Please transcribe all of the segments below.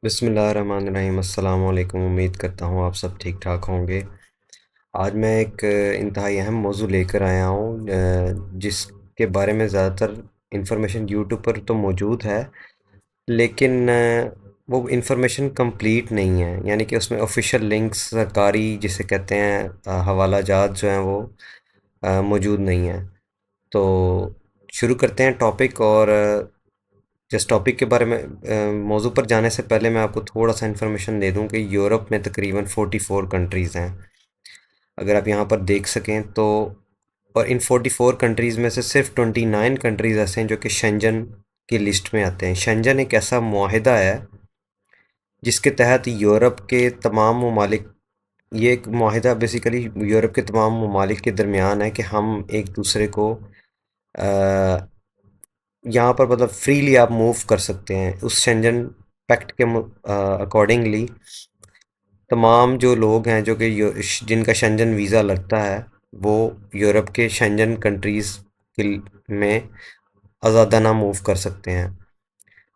बिस्मिल्लाहिर्रहमानिर्रहीम अस्सलाम वालेकुम। उम्मीद करता हूँ आप सब ठीक ठाक होंगे। आज मैं एक इंतहाई अहम मौजू लेकर आया हूँ, जिसके बारे में ज़्यादातर इंफॉर्मेशन यूट्यूब पर तो मौजूद है, लेकिन वो इंफॉर्मेशन कंप्लीट नहीं है। यानी कि उसमें ऑफिशियल लिंक्स, सरकारी जिसे कहते हैं हवाला जात जो हैं वो मौजूद नहीं है। तो शुरू करते हैं टॉपिक। और जिस टॉपिक के बारे में मौजू पर जाने से पहले मैं आपको थोड़ा सा इन्फॉर्मेशन दे दूं कि यूरोप में तकरीबन 44 कंट्रीज़ हैं, अगर आप यहाँ पर देख सकें तो। और इन 44 कंट्रीज़ में से सिर्फ 29 कंट्रीज़ ऐसे हैं जो कि शेंजन की लिस्ट में आते हैं। शेंजन एक ऐसा मुआहिदा है जिसके तहत यूरोप के तमाम ममालिक, ये एक मुआहिदा बेसिकली यूरोप के तमाम ममालिक के दरमियान है कि हम एक दूसरे को यहाँ पर मतलब फ्रीली आप मूव कर सकते हैं। उस शेंजन पैक्ट के अकॉर्डिंगली तमाम जो लोग हैं जो कि जिनका शेंजन वीज़ा लगता है, वो यूरोप के शेंजन कंट्रीज़ में आज़ादाना मूव कर सकते हैं।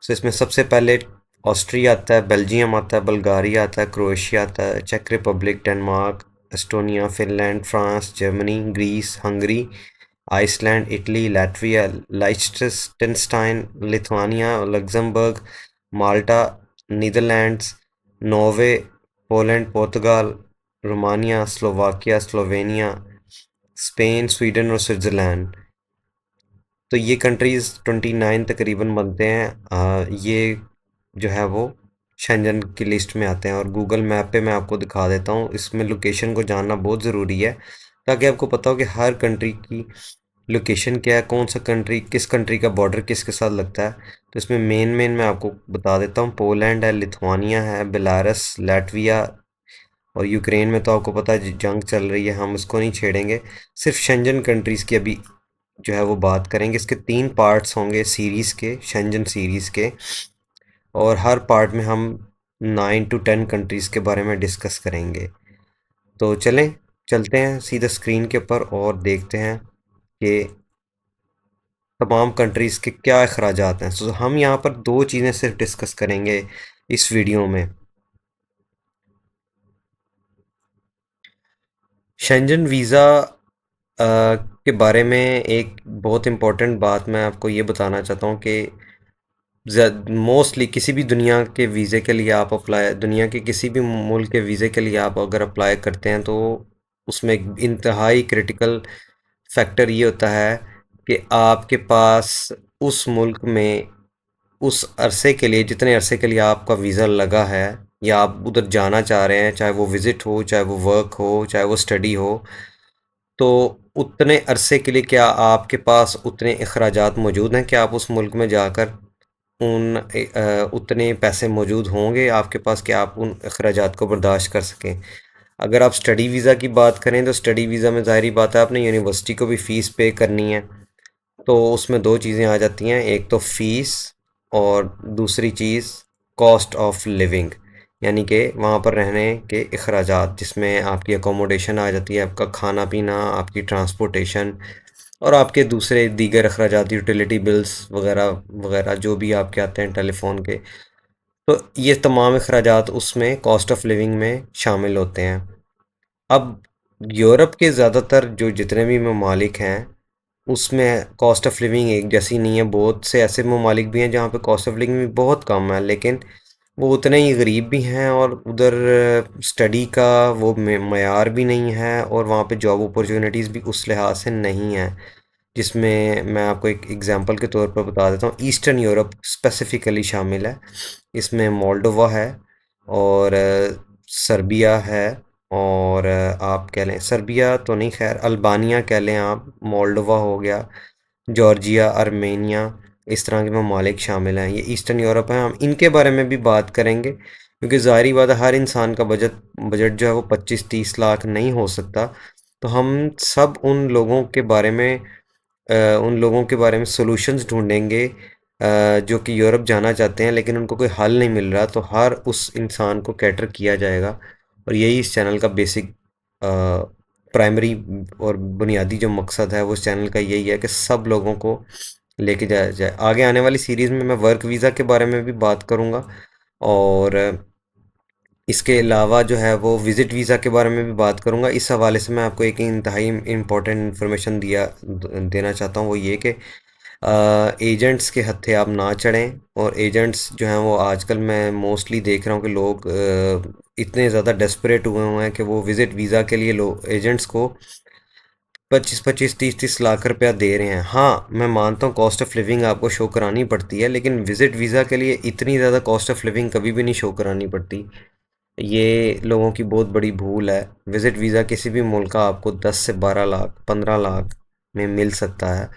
सो इसमें सबसे पहले ऑस्ट्रिया आता है, बेल्जियम आता है, बल्गारिया आता है, क्रोएशिया आता है, चेक Republic, Denmark, Estonia, Finland, France, Germany, Greece, Hungary, Iceland, Italy, Latvia, लाइechtenstein, Lithuania, Luxembourg, Malta, Netherlands, Norway, Poland, पुर्तगाल, Romania, Slovakia, Slovenia, Spain, Sweden और स्विट्ज़रलैंड। तो ये कंट्रीज़ 29 तकरीबन बनते हैं। ये जो है वो शेंजन की लिस्ट में आते हैं। और गूगल मैप पे मैं आपको दिखा देता हूँ, इसमें लोकेशन को जानना बहुत ज़रूरी है ताकि आपको पता हो कि हर कंट्री की लोकेशन क्या है, कौन सा कंट्री, किस कंट्री का बॉर्डर किसके साथ लगता है। तो इसमें मेन मेन मैं आपको बता देता हूँ। पोलैंड है, लिथुआनिया है, बेलारस, लातविया। और यूक्रेन में तो आपको पता है जंग चल रही है, हम उसको नहीं छेड़ेंगे। सिर्फ शेंजन कंट्रीज़ की अभी जो है वो बात करेंगे। इसके 3 पार्ट्स होंगे सीरीज़ के, शेंजन सीरीज़ के। और हर पार्ट में हम 9 टू 10 कंट्रीज़ के बारे में डिस्कस करेंगे। तो चलते हैं सीधा स्क्रीन के ऊपर और देखते हैं कि तमाम कंट्रीज़ के क्या अखराजात हैं। तो हम यहाँ पर 2 चीज़ें सिर्फ डिस्कस करेंगे इस वीडियो में। शेंजन वीज़ा के बारे में एक बहुत इम्पोर्टेंट बात मैं आपको ये बताना चाहता हूँ कि मोस्टली किसी भी दुनिया के वीज़े के लिए आप अप्लाई, दुनिया के किसी भी मुल्क के वीज़े के लिए आप अगर अप्लाई करते हैं तो उसमें एक इंतहाई क्रिटिकल फैक्टर ये होता है कि आपके पास उस मुल्क में उस अरसे के लिए, जितने अरसे के लिए आपका वीज़ा लगा है या आप उधर जाना चाह रहे हैं, चाहे वो विज़िट हो, चाहे वो वर्क हो, चाहे वो स्टडी हो, तो उतने अरसे के लिए क्या आपके पास उतने अखराजात मौजूद हैं कि आप उस मुल्क में जाकर उतने पैसे मौजूद होंगे आपके पास कि आप उन अखराजात को बर्दाश्त कर सकें। अगर आप स्टडी वीज़ा की बात करें तो स्टडी वीज़ा में ज़ाहिर बात है आपने यूनिवर्सिटी को भी फ़ीस पे करनी है। तो उसमें 2 चीज़ें आ जाती हैं, एक तो फ़ीस और दूसरी चीज़ कॉस्ट ऑफ लिविंग, यानी कि वहाँ पर रहने के अखराजात, जिसमें आपकी अकोमोडेशन आ जाती है, आपका खाना-पीना, आपकी ट्रांसपोर्टेशन और आपके दूसरे दीगर अखराजात, यूटिलिटी बिल्स वगैरह वगैरह जो भी आपके आते हैं टेलीफोन के। तो ये तमाम अखराजात उसमें कॉस्ट ऑफ लिविंग में शामिल होते हैं। अब यूरोप के ज़्यादातर जो जितने भी ममालिक हैं उसमें कॉस्ट ऑफ लिविंग एक जैसी नहीं है। बहुत से ऐसे ममालिक भी हैं जहाँ पे कॉस्ट ऑफ लिविंग भी बहुत कम है, लेकिन वो उतने ही गरीब भी हैं और उधर स्टडी का वो मयार भी नहीं है और वहाँ पे जॉब अपॉर्चुनिटीज़ भी उस लिहाज से नहीं है। जिसमें मैं आपको एक एग्जांपल के तौर पर बता देता हूँ, ईस्टर्न यूरोप स्पेसिफिकली शामिल है। इसमें मोल्डोवा है और सर्बिया है। और आप कह लें सर्बिया तो नहीं, खैर अल्बानिया कह लें आप, मोल्डोवा हो गया, जॉर्जिया, आर्मेनिया, इस तरह के ममालिक शामिल हैं। ये ईस्टर्न यूरोप हैं। हम इनके बारे में भी बात करेंगे क्योंकि ज़ाहिर बात है हर इंसान का बजट बजट जो है वो 25-30 लाख नहीं हो सकता। तो हम सब उन लोगों के बारे में सॉल्यूशंस ढूंढेंगे जो कि यूरोप जाना चाहते हैं लेकिन उनको कोई हल नहीं मिल रहा, तो हर उस इंसान को कैटर किया जाएगा। और यही इस चैनल का बेसिक प्राइमरी और बुनियादी जो मकसद है वो इस चैनल का यही है कि सब लोगों को लेके जाया जाए। आगे आने वाली सीरीज़ में मैं वर्क वीज़ा के बारे में भी बात करूँगा और इसके अलावा जो है वो विज़िट वीज़ा के बारे में भी बात करूँगा। इस हवाले से मैं आपको एक इंतहाई इम्पोर्टेंट इन्फॉर्मेशन देना चाहता हूँ, वो ये कि एजेंट्स के हत्थे आप ना चढ़ें। और एजेंट्स जो हैं वो आजकल मैं मोस्टली देख रहा हूँ कि लोग इतने ज़्यादा डेस्परेट हुए हुए हैं कि वो विज़िट वीज़ा के लिए लोग एजेंट्स को 25-25 30-30 लाख रुपया दे रहे हैं। हाँ, मैं मानता हूँ कॉस्ट ऑफ लिविंग आपको शो करानी पड़ती है, लेकिन विज़िट वीज़ा के लिए इतनी ज़्यादा कॉस्ट ऑफ लिविंग कभी भी नहीं शो करानी पड़ती। ये लोगों की बहुत बड़ी भूल है। विज़िट वीज़ा किसी भी मुल्क का आपको 10 से 12 लाख 15 लाख में मिल सकता है,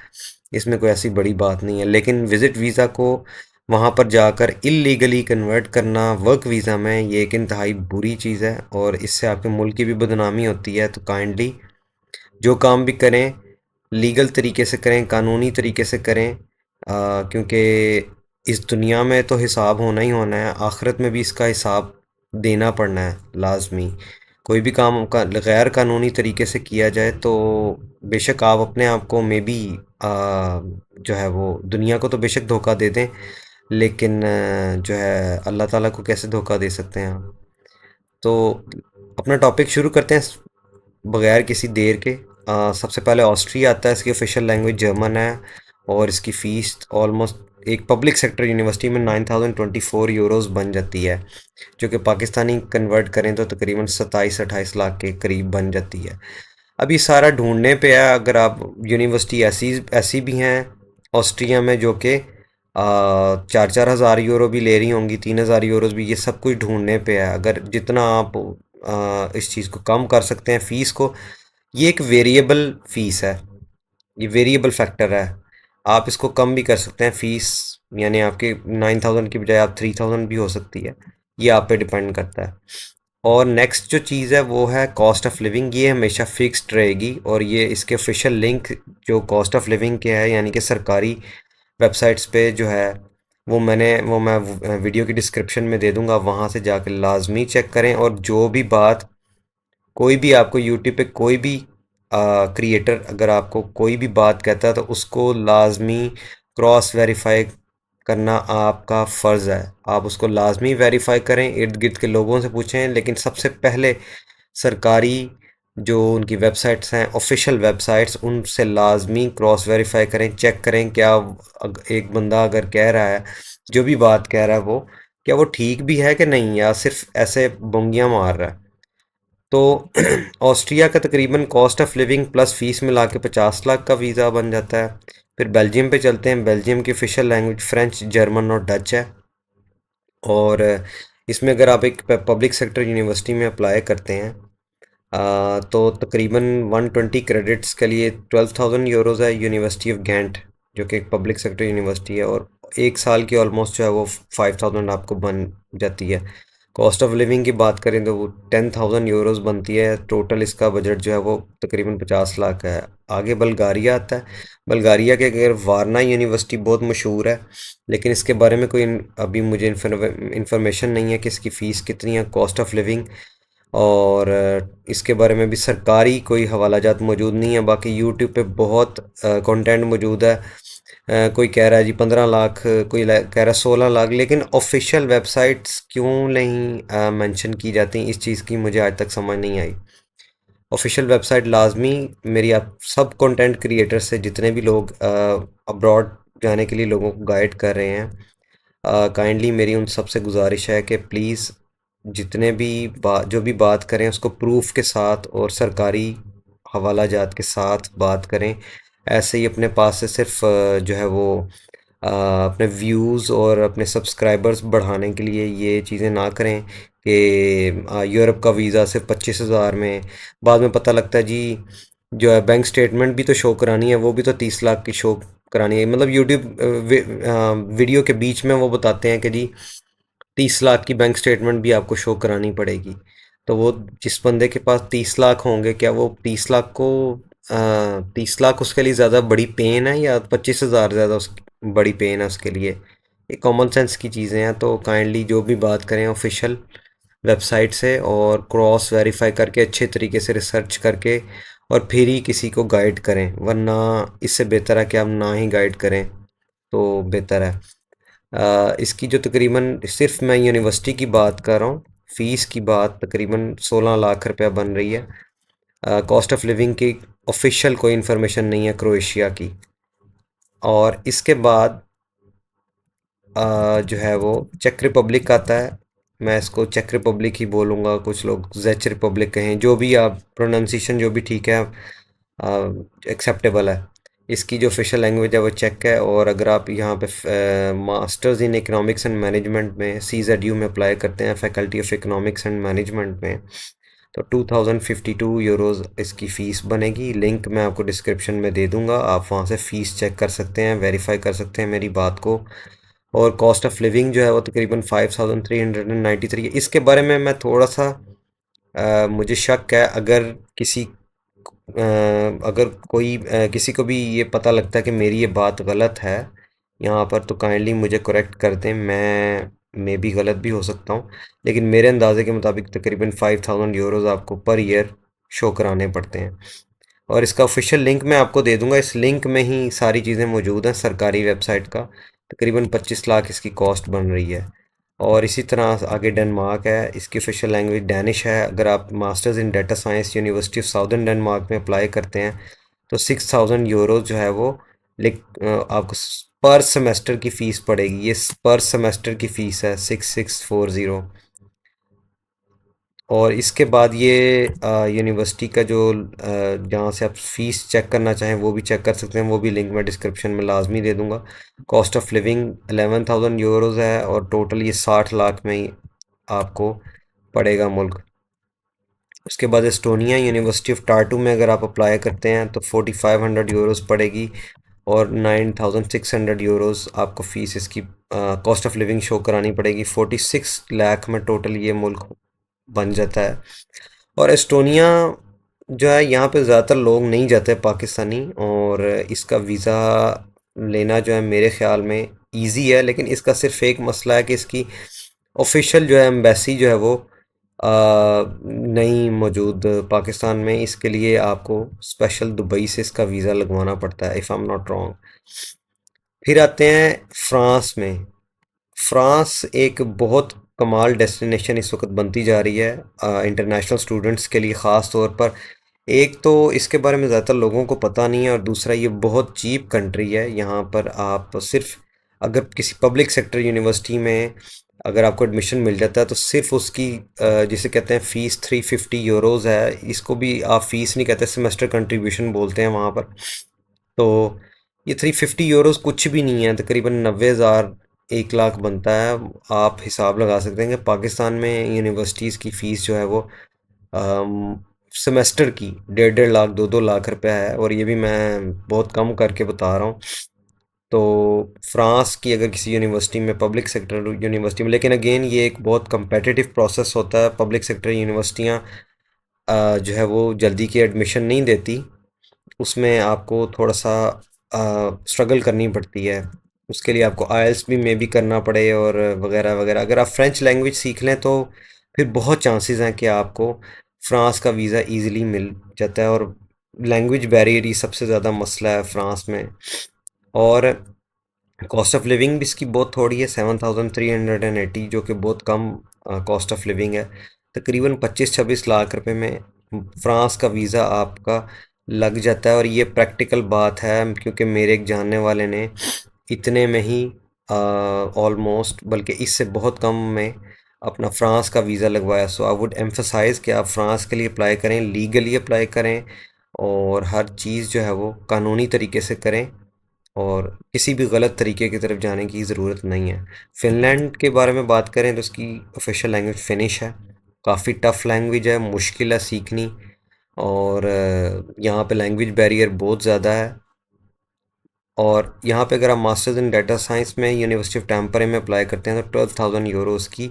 इसमें कोई ऐसी बड़ी बात नहीं है। लेकिन विज़िट वीज़ा को वहाँ पर जाकर इलीगली कन्वर्ट करना वर्क वीज़ा में, ये एक इंतहाई बुरी चीज़ है और इससे आपके मुल्क की भी बदनामी होती है। तो काइंडली जो काम भी करें लीगल तरीके से करें, कानूनी तरीके से करें, क्योंकि इस दुनिया में तो हिसाब होना ही होना है, आखिरत में भी इसका हिसाब देना पड़ना है लाजमी। कोई भी काम का गैर कानूनी तरीके से किया जाए तो बेशक आप अपने आप को मे बी जो है वो दुनिया को तो बेशक धोखा दे दें, लेकिन जो है अल्लाह ताला को कैसे धोखा दे सकते हैं आप। तो अपना टॉपिक शुरू करते हैं बगैर किसी देर के। सबसे पहले ऑस्ट्रिया आता है, इसकी ऑफिशियल लैंग्वेज जर्मन है और इसकी फ़ीस ऑलमोस्ट एक पब्लिक सेक्टर यूनिवर्सिटी में 9024 यूरोज़ बन जाती है, जो कि पाकिस्तानी कन्वर्ट करें तो तकरीबन 27-28 लाख के करीब बन जाती है। अब ये सारा ढूंढने पे है। अगर आप यूनिवर्सिटी ऐसी ऐसी भी हैं ऑस्ट्रिया में जो कि 4-4 हज़ार यूरो भी ले रही होंगी, 3 हज़ार यूरोज़ भी, ये सब कुछ ढूंढने पे है। अगर जितना आप इस चीज़ को कम कर सकते हैं फ़ीस को, ये एक वेरिएबल फ़ीस है, ये वेरिएबल फैक्टर है। आप इसको कम भी कर सकते हैं फ़ीस, यानी आपके 9,000 की बजाय आप 3,000 भी हो सकती है, ये आप पे डिपेंड करता है। और नेक्स्ट जो चीज़ है वो है कॉस्ट ऑफ लिविंग। ये हमेशा फिक्स्ड रहेगी और ये इसके ऑफिशियल लिंक जो कॉस्ट ऑफ लिविंग के है, यानी कि सरकारी वेबसाइट्स पे जो है वो मैं वीडियो की डिस्क्रिप्शन में दे दूंगा, वहाँ से जाकर लाजमी चेक करें। और जो भी बात कोई भी आपको यूट्यूब पे कोई भी क्रिएटर अगर आपको कोई भी बात कहता है तो उसको लाजमी क्रॉस वेरीफाई करना आपका फ़र्ज़ है। आप उसको लाजमी वेरीफाई करें, इर्द गिर्द के लोगों से पूछें, लेकिन सबसे पहले सरकारी जो उनकी वेबसाइट्स हैं ऑफिशियल वेबसाइट्स, उनसे लाजमी क्रॉस वेरीफाई करें, चेक करें क्या एक बंदा अगर कह रहा है, जो भी बात कह रहा है वो क्या वो ठीक भी है कि नहीं, या सिर्फ ऐसे बंगियां मार रहा है। तो ऑस्ट्रिया का तकरीबन cost of living plus fees मिला के 50 लाख का वीज़ा बन जाता है। फिर बेल्जियम पे चलते हैं। बेल्जियम की ऑफिशियल लैंग्वेज फ्रेंच, जर्मन और डच है। और इसमें अगर आप एक पब्लिक सेक्टर यूनिवर्सिटी में अप्लाई करते हैं तो तकरीबन 120 क्रेडिट्स के लिए 12,000 यूरोज़ है। यूनिवर्सिटी ऑफ घेंट जो कि एक पब्लिक सेक्टर यूनिवर्सिटी है, और एक साल की ऑलमोस्ट जो है वो 5,000 आपको बन जाती है। कॉस्ट ऑफ लिविंग की बात करें तो वो 10,000 यूरोज़ बनती है। टोटल इसका बजट जो है वो तकरीबन 50 लाख है। आगे बल्गारिया आता है। बल्गारिया के अगर वारना यूनिवर्सिटी बहुत मशहूर है, लेकिन इसके बारे में कोई अभी मुझे इन्फॉर्मेशन नहीं है कि इसकी फ़ीस कितनी है, कॉस्ट ऑफ लिविंग। और इसके बारे में भी सरकारी कोई हवालाजात मौजूद नहीं है। बाकी यूट्यूब पे बहुत कंटेंट मौजूद है। कोई कह रहा है जी 15 लाख, कोई कह रहा है 16 लाख, लेकिन ऑफिशियल वेबसाइट्स क्यों नहीं मेंशन की जाती, इस चीज़ की मुझे आज तक समझ नहीं आई। ऑफिशियल वेबसाइट लाजमी, मेरी आप सब कंटेंट क्रिएटर से जितने भी लोग अब्रॉड जाने के लिए लोगों को गाइड कर रहे हैं, काइंडली मेरी उन सबसे गुजारिश है कि प्लीज़ जितने भी जो भी बात करें उसको प्रूफ के साथ और सरकारी हवाला जात के साथ बात करें। ऐसे ही अपने पास से सिर्फ जो है वो अपने व्यूज़ और अपने सब्सक्राइबर्स बढ़ाने के लिए ये चीज़ें ना करें कि यूरोप का वीज़ा सिर्फ 25,000 में, बाद में पता लगता है जी जो है बैंक स्टेटमेंट भी तो शो करानी है, वो भी तो 30 लाख की शो करानी है। मतलब यूट्यूब वीडियो के बीच में वो बताते हैं कि जी 30 लाख की बैंक स्टेटमेंट भी आपको शो करानी पड़ेगी। तो वो जिस बंदे के पास 30 लाख होंगे, क्या वो 30 लाख को 30 लाख उसके लिए ज़्यादा बड़ी पेन है या 25,000 ज़्यादा उस बड़ी पेन है उसके लिए? ये कॉमन सेंस की चीज़ें हैं। तो काइंडली जो भी बात करें ऑफिशियल वेबसाइट से और क्रॉस वेरीफाई करके अच्छे तरीके से रिसर्च करके और फिर ही किसी को गाइड करें, वरना इससे बेहतर है कि आप ना ही गाइड करें तो बेहतर है। इसकी जो तकरीबन सिर्फ मैं यूनिवर्सिटी की बात कर रहा हूँ, फ़ीस की बात तकरीबन 16 लाख रुपया बन रही है। कॉस्ट ऑफ लिविंग की ऑफिशियल कोई इन्फॉर्मेशन नहीं है क्रोएशिया की। और इसके बाद जो है वो चेक रिपब्लिक आता है। मैं इसको चेक रिपब्लिक ही बोलूँगा, कुछ लोग जेच रिपब्लिक कहें, जो भी आप प्रोनाउंसिएशन जो भी ठीक है, एक्सेप्टेबल है। इसकी जो ऑफिशियल लैंग्वेज है वो चेक है। और अगर आप यहाँ पे masters in economics and management में CZU में अप्लाई करते हैं, faculty of economics and management में, तो 2052 यूरोज़ इसकी फ़ीस बनेगी। लिंक मैं आपको डिस्क्रिप्शन में दे दूंगा, आप वहाँ से फ़ीस चेक कर सकते हैं, वेरीफाई कर सकते हैं मेरी बात को। और कॉस्ट ऑफ लिविंग जो है वो तकरीबन 5393 है। इसके बारे में मैं थोड़ा सा मुझे शक है, अगर कोई किसी को भी ये पता लगता है कि मेरी ये बात गलत है यहाँ पर, तो काइंडली मुझे करेक्ट कर दें। मैं भी गलत भी हो सकता हूँ, लेकिन मेरे अंदाजे के मुताबिक तकरीबन 5000 यूरोज़ आपको पर ईयर शो कराने पड़ते हैं। और इसका ऑफिशियल लिंक मैं आपको दे दूंगा, इस लिंक में ही सारी चीज़ें मौजूद हैं सरकारी वेबसाइट का। तकरीबन 25 लाख इसकी कॉस्ट बन रही है। और इसी तरह आगे डेनमार्क है, इसकी ऑफिशियल लैंग्वेज डैनिश है। अगर आप masters in data science university of southern Denmark में अप्लाई करते हैं, तो 6000 यूरोज़ जो है वो आपको पर सेमेस्टर की फ़ीस पड़ेगी। ये पर सेमेस्टर की फ़ीस है 6640। और इसके बाद ये यूनिवर्सिटी का जो जहाँ से आप फीस चेक करना चाहें वो भी चेक कर सकते हैं, वो भी लिंक मैं डिस्क्रिप्शन में लाजमी दे दूंगा। कॉस्ट ऑफ लिविंग 11,000 यूरोज़ है, और टोटल ये 60 लाख में ही आपको पड़ेगा मुल्क। उसके बाद एस्टोनिया यूनिवर्सिटी ऑफ टार्टू में अगर आप अप्लाई करते हैं तो 4500 यूरोज़ पड़ेगी। और 9600 यूरोज़ आपको फ़ीस इसकी कॉस्ट ऑफ लिविंग शो करानी पड़ेगी। 46 लाख में टोटल ये मुल्क बन जाता है। और एस्टोनिया जो है, यहाँ पे ज़्यादातर लोग नहीं जाते पाकिस्तानी, और इसका वीज़ा लेना जो है मेरे ख़्याल में इजी है। लेकिन इसका सिर्फ एक मसला है कि इसकी ऑफिशियल जो है एम्बेसी जो है वो नहीं मौजूद पाकिस्तान में। इसके लिए आपको स्पेशल दुबई से इसका वीज़ा लगवाना पड़ता है, if I am not wrong. फिर आते हैं फ्रांस में। फ्रांस एक बहुत कमाल डेस्टिनेशन इस वक्त बनती जा रही है इंटरनेशनल स्टूडेंट्स के लिए, ख़ास तौर पर। एक तो इसके बारे में ज़्यादातर लोगों को पता नहीं है, और दूसरा ये बहुत चीप कंट्री है। यहाँ पर आप सिर्फ अगर किसी पब्लिक सेक्टर यूनिवर्सिटी में अगर आपको एडमिशन मिल जाता है, तो सिर्फ उसकी जिसे कहते हैं फ़ीस 350 यूरोज़ है। इसको भी आप फ़ीस नहीं कहते, सेमेस्टर कंट्रीब्यूशन बोलते हैं वहाँ पर। तो ये 350 यूरोज़ कुछ भी नहीं है, तकरीबन 90,000 1 लाख बनता है। आप हिसाब लगा सकते हैं कि पाकिस्तान में यूनिवर्सिटीज़ की फ़ीस जो है वो सेमेस्टर की 1.5 1.5 लाख 2 2 लाख रुपया है। और ये भी मैं बहुत कम करके बता रहा हूँ। तो फ्रांस की अगर किसी यूनिवर्सिटी में, पब्लिक सेक्टर यूनिवर्सिटी में, लेकिन अगेन ये एक बहुत कंपेटिटिव प्रोसेस होता है। पब्लिक सेक्टर यूनिवर्सिटियाँ जो है वो जल्दी की एडमिशन नहीं देती, उसमें आपको थोड़ा सा स्ट्रगल करनी पड़ती है। उसके लिए आपको आइल्स भी मे भी करना पड़े, और वगैरह वगैरह। अगर आप फ्रेंच लैंग्वेज सीख लें तो फिर बहुत चांसेस हैं कि आपको फ्रांस का वीज़ा इजीली मिल जाता है। और लैंग्वेज बैरियर ही सबसे ज़्यादा मसला है फ्रांस में। और कॉस्ट ऑफ लिविंग भी इसकी बहुत थोड़ी है, 7380, जो कि बहुत कम कॉस्ट ऑफ लिविंग है। तकरीबन 25-26 लाख रुपए में फ्रांस का वीज़ा आपका लग जाता है। और ये प्रैक्टिकल बात है, क्योंकि मेरे एक जानने वाले ने इतने में ही ऑलमोस्ट, बल्कि इससे बहुत कम में अपना फ्रांस का वीज़ा लगवाया। सो आई वुड एम्फसाइज़ कि आप फ्रांस के लिए अप्लाई करें, लीगली अप्लाई करें, और हर चीज़ जो है वो कानूनी तरीके से करें, और किसी भी गलत तरीके की तरफ जाने की ज़रूरत नहीं है। फ़िनलैंड के बारे में बात करें तो उसकी ऑफिशियल लैंग्वेज फ़िनिश है। काफ़ी टफ़ लैंग्वेज है, मुश्किल है सीखनी। और यहाँ पे लैंग्वेज बैरियर बहुत ज़्यादा है। और यहाँ पे अगर आप मास्टर्स इन डाटा साइंस में यूनिवर्सिटी ऑफ टैम्परे में अप्लाई करते हैं, तो 12,000 यूरोज़ की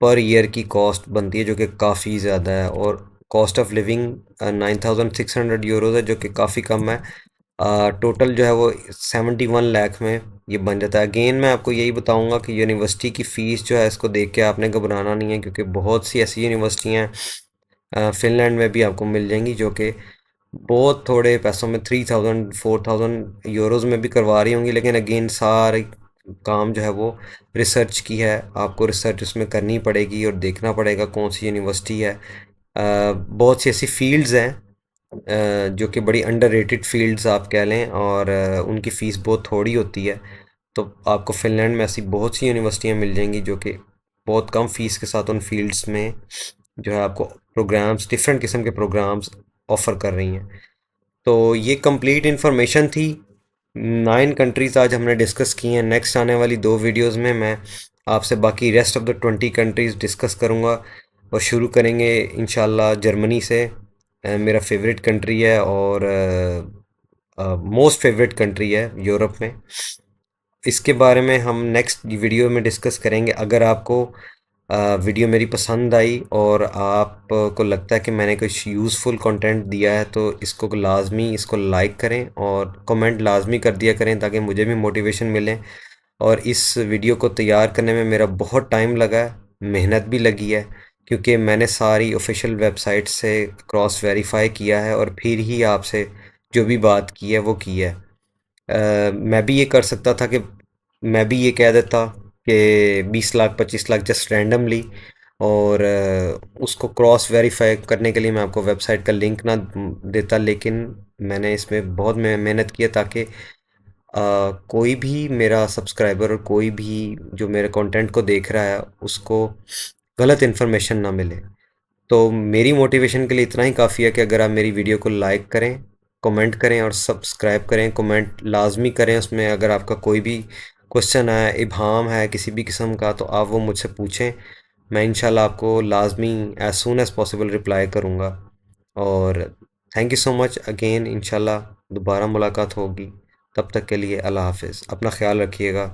पर ईयर की कॉस्ट बनती है, जो कि काफ़ी ज़्यादा है। और कॉस्ट ऑफ लिविंग 9600 यूरोज़ है, जो कि काफ़ी कम है। टोटल जो है वो 71 लाख में ये बन जाता है। अगेन मैं आपको यही बताऊंगा कि यूनिवर्सिटी की फ़ीस जो है, इसको देख के आपने घबराना नहीं है, क्योंकि बहुत सी ऐसी यूनिवर्सिटियाँ फ़िनलैंड में भी आपको मिल जाएंगी जो कि बहुत थोड़े पैसों में 3000 4000 यूरोज़ में भी करवा रही होंगी। लेकिन अगेन सारी काम जो है वो रिसर्च की है। आपको रिसर्च उसमें करनी पड़ेगी और देखना पड़ेगा कौन सी यूनिवर्सिटी है। बहुत सी ऐसी फील्ड्स हैं जो कि बड़ी अंडररेटेड फील्ड्स आप कह लें, और उनकी फ़ीस बहुत थोड़ी होती है। तो आपको फ़िनलैंड में ऐसी बहुत सी यूनिवर्सिटियाँ मिल जाएंगी जो कि बहुत कम फ़ीस के साथ उन फील्ड्स में जो है आपको प्रोग्राम्स, डिफरेंट किस्म के प्रोग्राम्स ऑफ़र कर रही हैं। तो ये कंप्लीट इन्फॉर्मेशन थी। 9 कंट्रीज़ आज हमने डिस्कस की हैं। नेक्स्ट आने वाली 2 वीडियोज़ में मैं आपसे बाकी rest of the 20 countries discuss करूँगा, और शुरू करेंगे इंशाल्लाह जर्मनी से। मेरा फेवरेट कंट्री है और मोस्ट फेवरेट कंट्री है यूरोप में। इसके बारे में हम नेक्स्ट वीडियो में डिस्कस करेंगे। अगर आपको वीडियो मेरी पसंद आई और आपको लगता है कि मैंने कुछ यूज़फुल कंटेंट दिया है, तो इसको लाजमी इसको लाइक करें और कमेंट लाजमी कर दिया करें, ताकि मुझे भी मोटिवेशन मिले। और इस वीडियो को तैयार करने में मेरा बहुत टाइम लगा है, मेहनत भी लगी है, क्योंकि मैंने सारी ऑफिशियल वेबसाइट से क्रॉस वेरीफाई किया है और फिर ही आपसे जो भी बात की है वो की है। मैं भी ये कर सकता था कि मैं भी ये कह देता कि 20 लाख 25 लाख जस्ट रैंडमली, और उसको क्रॉस वेरीफाई करने के लिए मैं आपको वेबसाइट का लिंक ना देता। लेकिन मैंने इसमें बहुत मेहनत की है, ताकि कोई भी मेरा सब्सक्राइबर और कोई भी जो मेरे कंटेंट को देख रहा है उसको गलत इन्फॉर्मेशन ना मिले। तो मेरी मोटिवेशन के लिए इतना ही काफ़ी है कि अगर आप मेरी वीडियो को लाइक करें, कमेंट करें और सब्सक्राइब करें। कमेंट लाजमी करें, उसमें अगर आपका कोई भी क्वेश्चन है, इबाहम है किसी भी किस्म का, तो आप वो मुझसे पूछें। मैं इंशाल्लाह आपको लाजमी as soon as possible reply करूँगा। और thank you so much again. इंशाल्लाह दोबारा मुलाकात होगी। तब तक के लिए अल्लाह हाफ़िज़। अपना ख्याल रखिएगा।